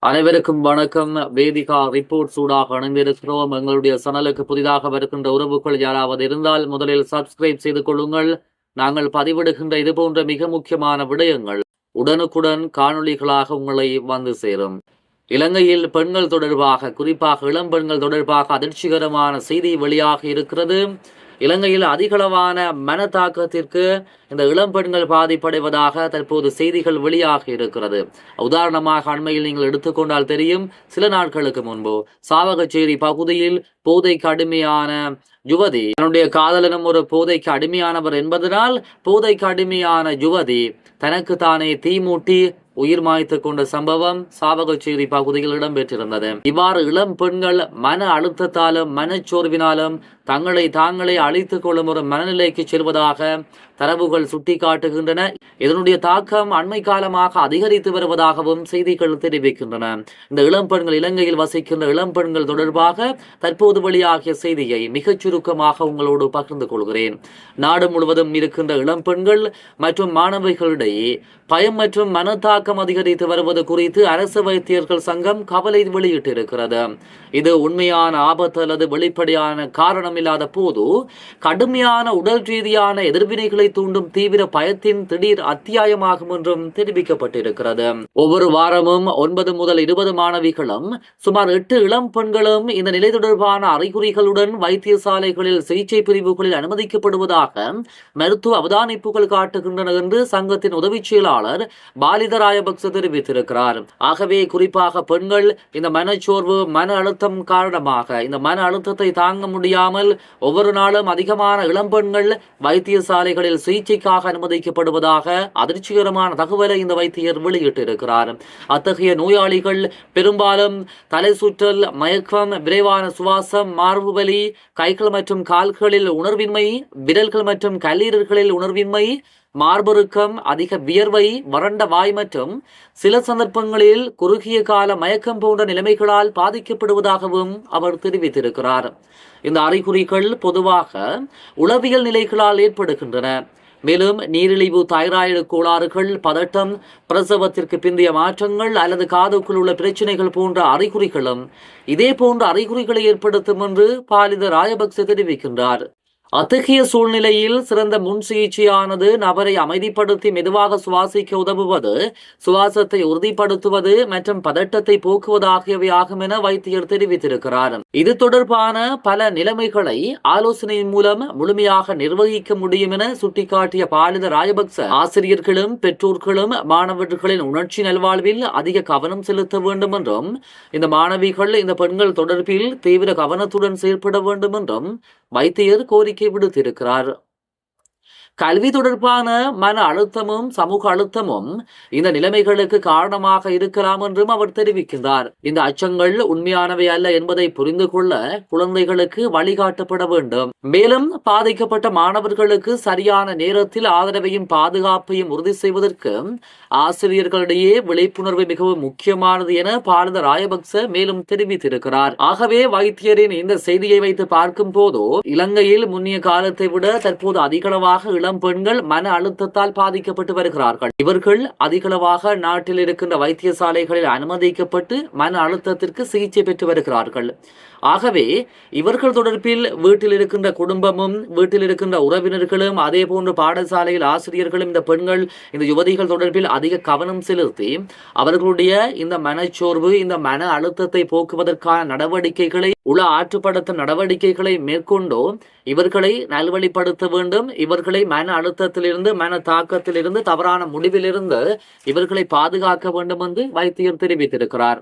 அனைவருக்கும் வணக்கம். வேதிகா ரிப்போர்ட் சூடாக இணைந்திருக்கிறோம். எங்களுடைய சேனலுக்கு புதிதாக வருகின்ற உறவுகள் யாராவது இருந்தால் முதலில் சப்ஸ்கிரைப் செய்து கொள்ளுங்கள். நாங்கள் பதிவிடுகின்ற இது போன்ற மிக முக்கியமான விடயங்கள் உடனுக்குடன் காணொளிகளாக உங்களை வந்து சேரும். இலங்கையில் பெண்கள் தொடர்பாக, குறிப்பாக இளம் பெண்கள் தொடர்பாக அதிர்ச்சிகரமான செய்தி வெளியாக இருக்கிறது. இலங்கையில் அதிகளவான மனத்தாக்கத்திற்கு இந்த இளம் பெண்கள் பாதிப்படைவதாக தற்போது செய்திகள் வெளியாக இருக்கிறது. உதாரணமாக அண்மையில் நீங்கள் எடுத்துக்கொண்டால் தெரியும், சில நாட்களுக்கு முன்பு சாவகச்சேரி பகுதியில் போதைக்கு அடிமையான யுவதி தன்னுடைய காதலனும் ஒரு போதைக்கு அடிமையானவர் என்பதனால் போதைக்கு அடிமையான யுவதி தனக்கு தானே தீமூட்டி உயிர் மாய்த்து கொண்ட சம்பவம் சாவகச்சேரி பகுதியில் இடம்பெற்றிருந்தது. இவ்வாறு இளம் பெண்கள் மன அழுத்தத்தாலும் மனச்சோர்வினாலும் தங்களை தாங்களே அழித்துக் கொள்ளும் ஒரு மனநிலைக்கு செல்வதாக தரவுகள் சுட்டிக்காட்டுகின்றன. இதனுடைய தாக்கம் அண்மை காலமாக அதிகரித்து வருவதாகவும் செய்திகள் தெரிவிக்கின்றன. இந்த இளம் பெண்கள், இலங்கையில் வசிக்கின்ற இளம் பெண்கள் தொடர்பாக தற்போது வெளியாகிய செய்தியை மிகச் சுருக்கமாக உங்களோடு பகிர்ந்து கொள்கிறேன். நாடு முழுவதும் இருக்கின்ற இளம் பெண்கள் மற்றும் மாணவிகளிடையே பயம் மற்றும் மனத்தாக்கம் அதிகரித்து வருவது குறித்து அரசு வைத்தியர்கள் சங்கம் கவலை வெளியிட்டிருக்கிறது. இது உண்மையான ஆபத்து அல்லது வெளிப்படையான காரணம் இல்லாத போது கடுமையான உடல் ரீதியான எதிர்வினைகளை தூண்டும் தீவிர பயத்தின் திடீர் அத்தியாயமாகும் என்றும் தெரிவிக்கப்பட்டிருக்கிறது. ஒவ்வொரு வாரமும் 9 முதல் 20 மாணவிகளும் சுமார் 8 இளம் பெண்களும் இந்த நிலை தொடர்பான அறிகுறிகளுடன் வைத்தியசாலைகளில் சிகிச்சை பிரிவுகளில் அனுமதிக்கப்படுவதாக மருத்துவ அவதானிப்புகள் காட்டுகின்றன என்று சங்கத்தின் உதவி செயலாளர் பாலித ராயபக்ச தெரிவித்திருக்கிறார். ஆகவே குறிப்பாக பெண்கள் இந்த மனச்சோர்வு, மன அழுத்தம் காரணமாக இந்த மன அழுத்தத்தை தாங்க முடியாமல் ஒவ்வொரு நாளும் அதிகமான இளம்பெண்கள் வைத்தியசாலைகளில் சிகிச்சைக்காக அனுமதிக்கப்படுவதாக அதிர்ச்சிகரமான தகவலை இந்த வைத்தியர் வெளியிட்டிருக்கிறார். அத்தகைய நோயாளிகள் பெரும்பாலும் தலை சுற்றல், மயக்கம், விரைவான சுவாசம், மார்பு வலி, கைகள் மற்றும் கால்களில் உணர்வின்மை, விரல்கள் மற்றும் கல்லீரல்களில் உணர்வின்மை, மார்பருக்கம், அதிக வியர்வை, வறண்ட வாய் மற்றும் சில சந்தர்ப்பங்களில் குறுகிய கால மயக்கம் போன்ற நிலைமைகளால் பாதிக்கப்படுவதாகவும் அவர் தெரிவித்திருக்கிறார். இந்த அறிகுறிகள் பொதுவாக உளவியல் நிலைகளால் ஏற்படுகின்றன. மேலும் நீரிழிவு, தைராய்டு கோளாறுகள், பதட்டம், பிரசவத்திற்கு பிந்தைய மாற்றங்கள் அல்லது காதுக்குள் உள்ள பிரச்சனைகள் போன்ற அறிகுறிகளும் இதே போன்ற அறிகுறிகளை ஏற்படுத்தும் என்று பாலித ராயபக்ச தெரிவிக்கின்றார். அத்தகைய சூழ்நிலையில் சிறந்த முன் சிகிச்சையானது நபரை அமைதிப்படுத்தி மெதுவாக சுவாசிக்க உதவுவது, சுவாசத்தை உறுதிப்படுத்துவது மற்றும் பதட்டத்தை போக்குவது ஆகியவை ஆகும் என வைத்தியர் தெரிவித்திருக்கிறார். இது தொடர்பான பல நிலைமைகளை ஆலோசனையின் மூலம் முழுமையாக நிர்வகிக்க முடியும் என சுட்டிக்காட்டிய பாலித ராயபக்ச, ஆசிரியர்களும் பெற்றோர்களும் மாணவர்களின் உணர்ச்சி நல்வாழ்வில் அதிக கவனம் செலுத்த வேண்டும் என்றும், இந்த மாணவிகள் இந்த பெண்கள் தொடர்பில் தீவிர கவனத்துடன் செயல்பட வேண்டும் என்றும் வைத்தியர் கோரிக்கை விடுத்திருக்கிறார். கல்வி தொடர்பான மன அழுத்தமும் சமூக அழுத்தமும் இந்த நிலைமைகளுக்கு காரணமாக இருக்கலாம் என்றும் அவர் தெரிவிக்கின்றார். இந்த அச்சங்கள் உண்மையானவை அல்ல என்பதை புரிந்து கொள்ள குழந்தைகளுக்கு வழிகாட்டப்பட வேண்டும். மேலும் பாதிக்கப்பட்ட மாணவர்களுக்கு சரியான நேரத்தில் ஆதரவையும் பாதுகாப்பையும் உறுதி செய்வதற்கு ஆசிரியர்களிடையே விழிப்புணர்வு மிகவும் முக்கியமானது என பாலித ராயபக்ச மேலும் தெரிவித்திருக்கிறார். ஆகவே வைத்தியரின் இந்த செய்தியை வைத்து பார்க்கும் போது இலங்கையில் முன்னிய காலத்தை விட தற்போது அதிகளவாக இளம் பெண்கள் மன அழுத்தத்தால் பாதிக்கப்பட்டு வருகிறார்கள். இவர்கள் அதிகளவாக நாட்டில் இருக்கின்ற வைத்தியசாலைகளில் அனுமதிக்கப்பட்டு மன அழுத்தத்திற்கு சிகிச்சை பெற்று வருகிறார்கள். ஆகவே இவர்கள் தொடர்பில் வீட்டில் இருக்கின்ற குடும்பமும், வீட்டில் இருக்கின்ற உறவினர்களும், அதே போன்று பாடசாலையில் ஆசிரியர்களும் இந்த பெண்கள், இந்த யுவதிகள் தொடர்பில் அதிக கவனம் செலுத்தி அவர்களுடைய இந்த மனச்சோர்வு, இந்த மன அழுத்தத்தை போக்குவதற்கான நடவடிக்கைகளை, உள ஆற்றுப்படுத்தும் நடவடிக்கைகளை மேற்கொண்டோ இவர்களை நல்வழிப்படுத்த வேண்டும். இவர்களை மன அழுத்தத்திலிருந்து, மன தாக்கத்திலிருந்து, தவறான முடிவிலிருந்து இவர்களை பாதுகாக்க வேண்டும் என்று வைத்தியர் தெரிவித்திருக்கிறார்.